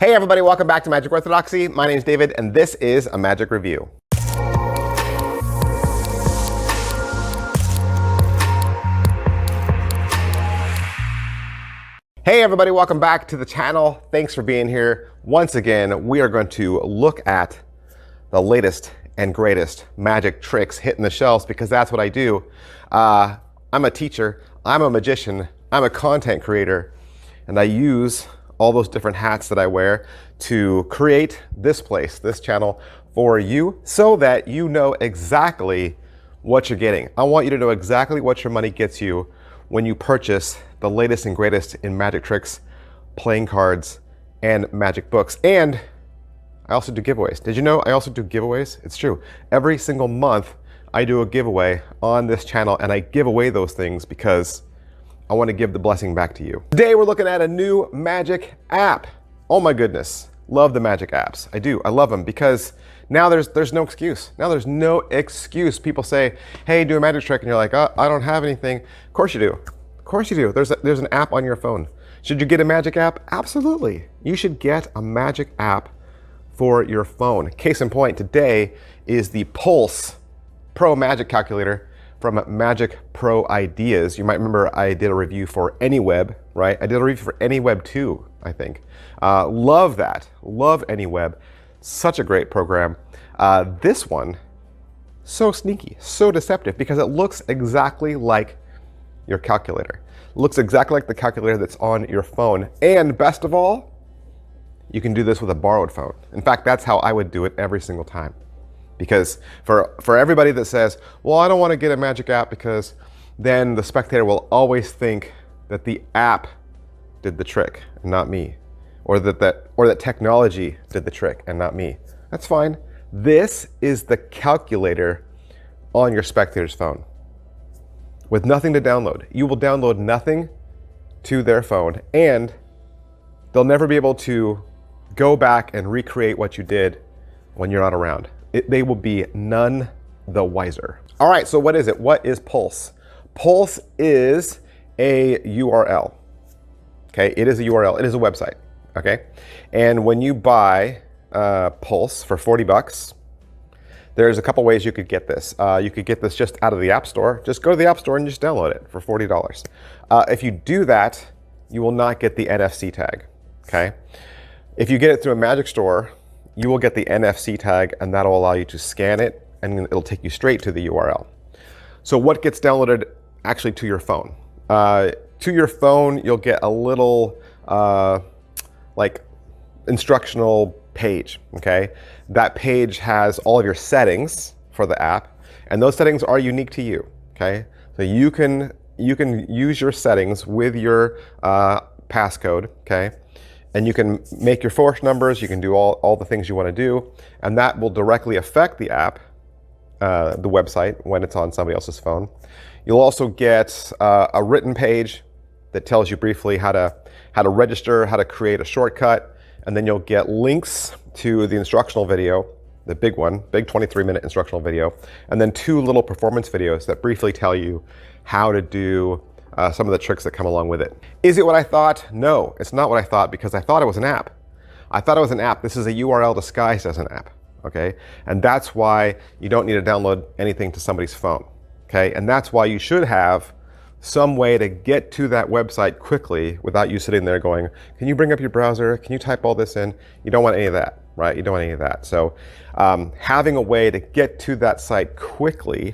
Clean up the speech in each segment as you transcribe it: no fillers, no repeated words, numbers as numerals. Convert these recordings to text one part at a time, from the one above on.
Hey everybody, welcome back to Magic Orthodoxy. My name is David and this is a Magic Review. Hey everybody, welcome back to the channel. Thanks for being here. Once again, we are going to look at the latest and greatest magic tricks hitting the shelves because that's what I do. I'm a teacher, I'm a magician, I'm a content creator, and I use all those different hats that I wear to create this place, this channel for you so that you know exactly what you're getting. I want you to know exactly what your money gets you when you purchase the latest and greatest in magic tricks, playing cards, and magic books. And I also do giveaways. Did you know I also do giveaways? It's true. Every single month I do a giveaway on this channel and I give away those things because I want to give the blessing back to you. Today we're looking at a new magic app. Oh my goodness. Love the magic apps. I do. I love them because now there's no excuse. Now there's no excuse. People say, hey, do a magic trick. And you're like, oh, I don't have anything. Of course you do. Of course you do. There's an app on your phone. Should you get a magic app? Absolutely. You should get a magic app for your phone. Case in point, today is the Pulse Pro Magic Calculator from Magic Pro Ideas. You might remember I did a review for AnyWeb, right? I did a review for AnyWeb 2, I think. Love that. Love AnyWeb. Such a great program. This one, so sneaky, so deceptive because it looks exactly like your calculator. It looks exactly like the calculator that's on your phone. And best of all, you can do this with a borrowed phone. In fact, that's how I would do it every single time. Because for everybody that says, well, I don't want to get a magic app because then the spectator will always think that the app did the trick and not me. Or that technology did the trick and not me. That's fine. This is the calculator on your spectator's phone with nothing to download. You will download nothing to their phone and they'll never be able to go back and recreate what you did when you're not around. They will be none the wiser. All right, so what is it? What is Pulse? Pulse is a URL. Okay, it is a URL. It is a website. Okay, and when you buy Pulse for 40 bucks, there's a couple ways you could get this. You could get this just out of the App Store. Just go to the App Store and just download it for $40. If you do that, you will not get the NFC tag. Okay, if you get it through a Magic Store, you will get the NFC tag and that'll allow you to scan it and it'll take you straight to the URL. So what gets downloaded actually to your phone? To your phone, you'll get a little like instructional page, okay? That page has all of your settings for the app and those settings are unique to you, okay? So you can use your settings with your passcode, okay? And you can make your force numbers, you can do all the things you want to do, and that will directly affect the app, the website, when it's on somebody else's phone. You'll also get a written page that tells you briefly how to register, how to create a shortcut, and then you'll get links to the instructional video, the big one, big 23-minute instructional video, and then 2 little performance videos that briefly tell you how to do some of the tricks that come along with it. Is it what I thought? No, it's not what I thought because I thought it was an app. I thought it was an app. This is a URL disguised as an app, okay? And that's why you don't need to download anything to somebody's phone, okay? And that's why you should have some way to get to that website quickly without you sitting there going, can you bring up your browser? Can you type all this in? You don't want any of that, right? You don't want any of that. So having a way to get to that site quickly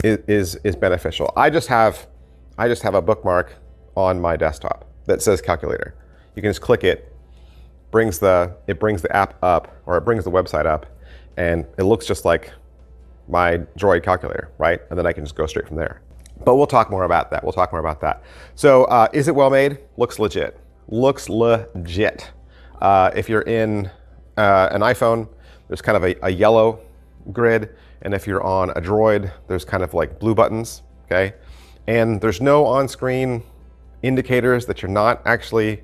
is beneficial. I just have a bookmark on my desktop that says calculator. You can just click it, it brings the app up, or it brings the website up, and it looks just like my Droid calculator, right? And then I can just go straight from there. But we'll talk more about that. We'll talk more about that. So is it well made? Looks legit. Looks legit. If you're in an iPhone, there's kind of a yellow grid, and if you're on a Droid, there's kind of like blue buttons, okay? And there's no on-screen indicators that you're not actually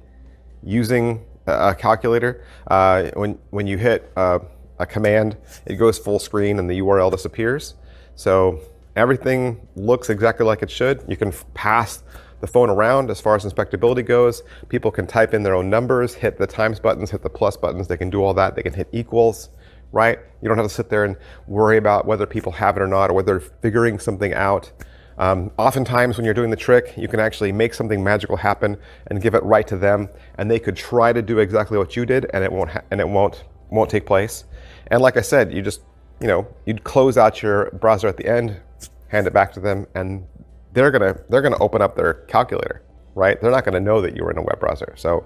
using a calculator. When you hit a command, it goes full screen and the URL disappears. So everything looks exactly like it should. You can pass the phone around as far as inspectability goes. People can type in their own numbers, hit the times buttons, hit the plus buttons. They can do all that. They can hit equals, right? You don't have to sit there and worry about whether people have it or not, or whether they're figuring something out. Oftentimes when you're doing the trick, you can actually make something magical happen and give it right to them, and they could try to do exactly what you did, and it won't take place. And like I said, you just, you'd close out your browser at the end, hand it back to them, and they're gonna open up their calculator, right? They're not gonna know that you were in a web browser. So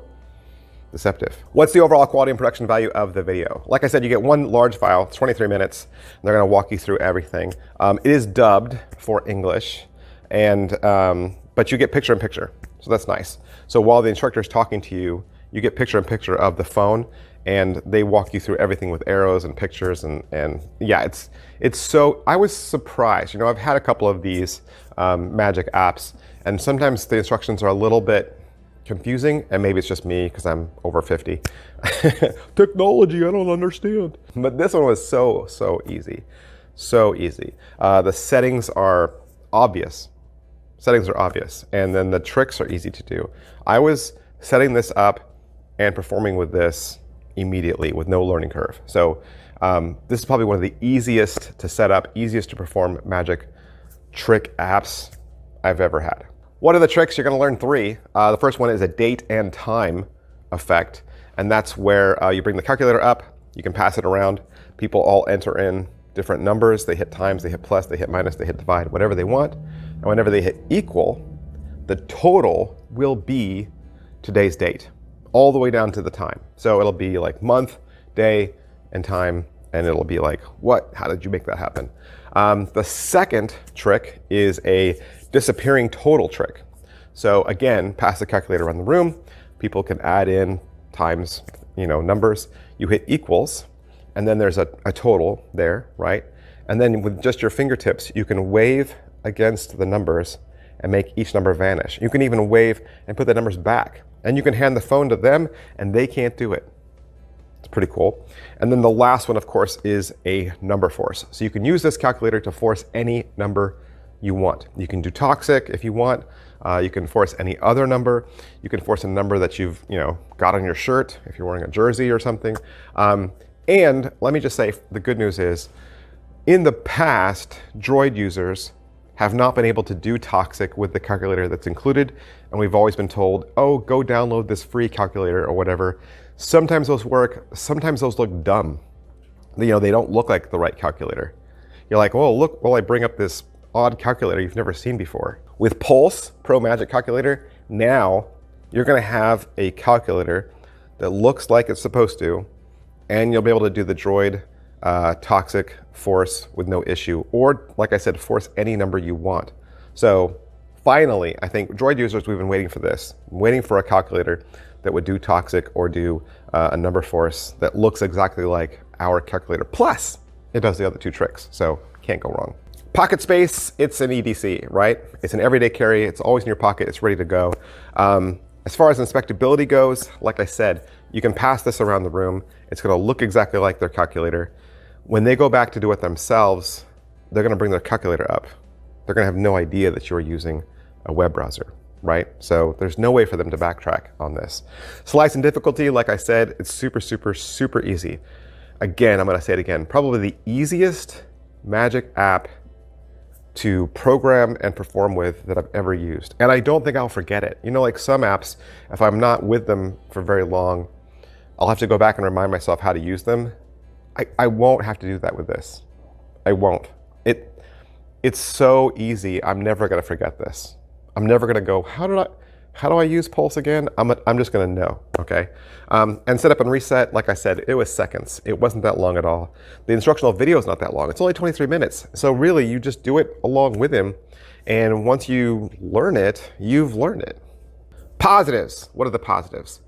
deceptive. What's the overall quality and production value of the video? Like I said, you get one large file, it's 23 minutes. And they're gonna walk you through everything. It is dubbed for English, and but you get picture in picture, so that's nice. So while the instructor is talking to you, you get picture in picture of the phone, and they walk you through everything with arrows and pictures, and yeah, it's so, I was surprised. I've had a couple of these magic apps, and sometimes the instructions are a little bit confusing, and maybe it's just me because I'm over 50. Technology, I don't understand. But this one was so easy. So easy. The settings are obvious. And then the tricks are easy to do. I was setting this up and performing with this immediately with no learning curve. So this is probably one of the easiest to set up, easiest to perform magic trick apps I've ever had. What are the tricks? You're going to learn 3. The first one is a date and time effect, and that's where you bring the calculator up, you can pass it around, people all enter in different numbers, they hit times, they hit plus, they hit minus, they hit divide, whatever they want, and whenever they hit equal, the total will be today's date, all the way down to the time. So it'll be like month, day, and time, and it'll be like, what? How did you make that happen? The second trick is a disappearing total trick. So again, pass the calculator around the room. People can add in times, numbers. You hit equals, and then there's a total there, right? And then with just your fingertips, you can wave against the numbers and make each number vanish. You can even wave and put the numbers back. And you can hand the phone to them, and they can't do it. It's pretty cool. And then the last one, of course, is a number force. So you can use this calculator to force any number you want. You can do toxic if you want. You can force any other number. You can force a number that you've got on your shirt if you're wearing a jersey or something. And let me just say, the good news is, in the past, Droid users have not been able to do toxic with the calculator that's included, and we've always been told, oh, go download this free calculator or whatever. Sometimes those work, sometimes those look dumb. They don't look like the right calculator. You're like, oh, look, well, I bring up this odd calculator you've never seen before. With Pulse Pro Magic Calculator, now you're gonna have a calculator that looks like it's supposed to, and you'll be able to do the Droid toxic force with no issue, or like I said, force any number you want. So finally, I think Droid users, we've been waiting for this, waiting for a calculator that would do toxic or do a number force that looks exactly like our calculator. Plus, it does the other 2 tricks, so can't go wrong. Pocket space, it's an EDC, right? It's an everyday carry, it's always in your pocket, it's ready to go. As far as inspectability goes, like I said, you can pass this around the room. It's gonna look exactly like their calculator. When they go back to do it themselves, they're gonna bring their calculator up. They're gonna have no idea that you're using a web browser, right? So there's no way for them to backtrack on this. Slice and difficulty, like I said, it's super easy. Again, I'm gonna say it again, probably the easiest magic app to program and perform with that I've ever used. And I don't think I'll forget it. Like some apps, if I'm not with them for very long, I'll have to go back and remind myself how to use them. I won't have to do that with this. I won't. It's so easy, I'm never gonna forget this. I'm never gonna go, how do I use Pulse again? I'm just gonna know, okay? And setup and reset, like I said, it was seconds. It wasn't that long at all. The instructional video is not that long. It's only 23 minutes. So really, you just do it along with him. And once you learn it, you've learned it. Positives, what are the positives?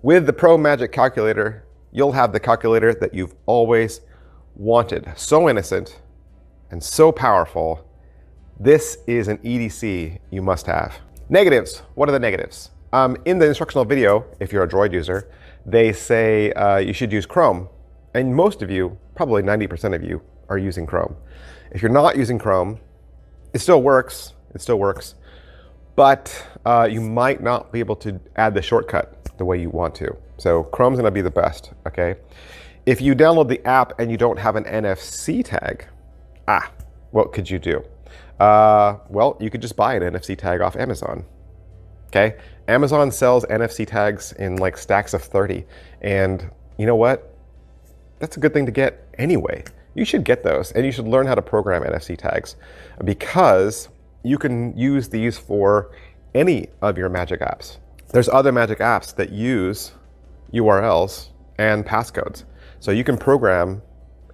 With the Pro Magic Calculator, you'll have the calculator that you've always wanted. So innocent and so powerful. This is an EDC you must have. Negatives, what are the negatives? In the instructional video, if you're a Droid user, they say you should use Chrome. And most of you, probably 90% of you, are using Chrome. If you're not using Chrome, it still works. but you might not be able to add the shortcut the way you want to. So Chrome's gonna be the best, okay? If you download the app and you don't have an NFC tag, what could you do? Well, you could just buy an NFC tag off Amazon, okay? Amazon sells NFC tags in like stacks of 30, and you know what? That's a good thing to get anyway. You should get those, and you should learn how to program NFC tags, because you can use these for any of your Magic apps. There's other Magic apps that use URLs and passcodes. So you can program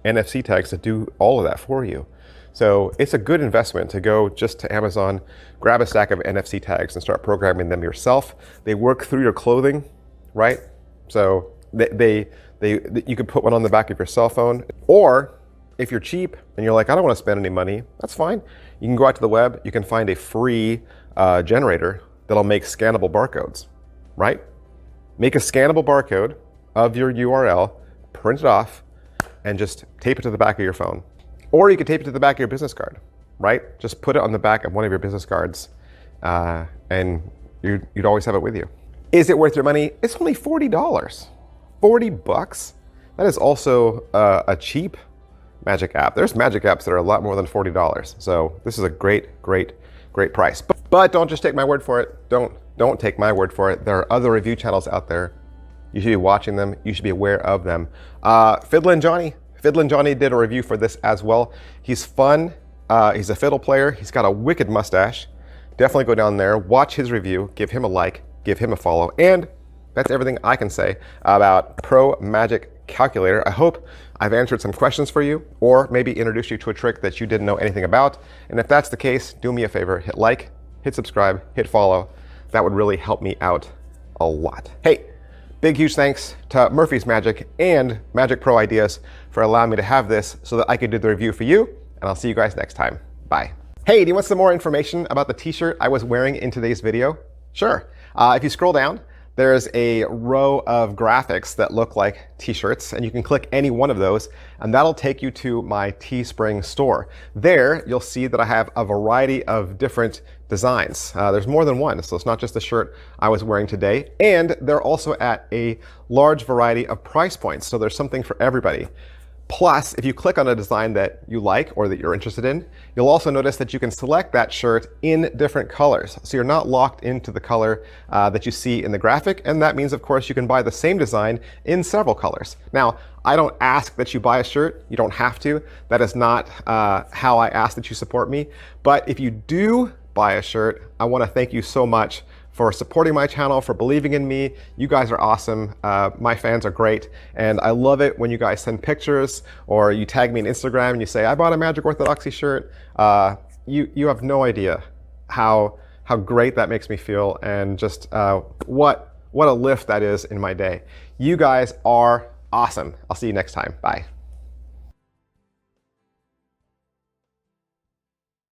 NFC tags to do all of that for you. So it's a good investment to go just to Amazon, grab a stack of NFC tags and start programming them yourself. They work through your clothing, right? So you could put one on the back of your cell phone, or if you're cheap and you're like, I don't want to spend any money, that's fine. You can go out to the web, you can find a free generator that'll make scannable barcodes, right? Make a scannable barcode of your URL, print it off, and just tape it to the back of your phone. Or you could tape it to the back of your business card, right? Just put it on the back of one of your business cards, and you'd always have it with you. Is it worth your money? It's only $40. 40 bucks? That is also a cheap Magic app. There's Magic apps that are a lot more than $40. So this is a great, great, great price. But don't just take my word for it. Don't take my word for it. There are other review channels out there. You should be watching them. You should be aware of them. Fiddlin' Johnny did a review for this as well. He's fun. He's a fiddle player. He's got a wicked mustache. Definitely go down there, watch his review, give him a like, give him a follow. And that's everything I can say about Pro Magic Calculator. I hope I've answered some questions for you, or maybe introduced you to a trick that you didn't know anything about. And if that's the case, do me a favor, hit like, hit subscribe, hit follow. That would really help me out a lot. Hey, big, huge thanks to Murphy's Magic and Magic Pro Ideas for allowing me to have this so that I could do the review for you. And I'll see you guys next time. Bye. Hey, do you want some more information about the t-shirt I was wearing in today's video? Sure. If you scroll down, there's a row of graphics that look like t-shirts, and you can click any one of those, and that'll take you to my Teespring store. There, you'll see that I have a variety of different designs. There's more than one, so it's not just the shirt I was wearing today. And they're also at a large variety of price points, so there's something for everybody. Plus, if you click on a design that you like or that you're interested in, you'll also notice that you can select that shirt in different colors. So you're not locked into the color that you see in the graphic. And that means, of course, you can buy the same design in several colors. Now, I don't ask that you buy a shirt. You don't have to. That is not how I ask that you support me. But if you do buy a shirt, I want to thank you so much for supporting my channel, for believing in me. You guys are awesome. My fans are great. And I love it when you guys send pictures or you tag me on Instagram and you say, I bought a Magic Orthodoxy shirt. You have no idea how great that makes me feel, and just what a lift that is in my day. You guys are awesome. I'll see you next time. Bye.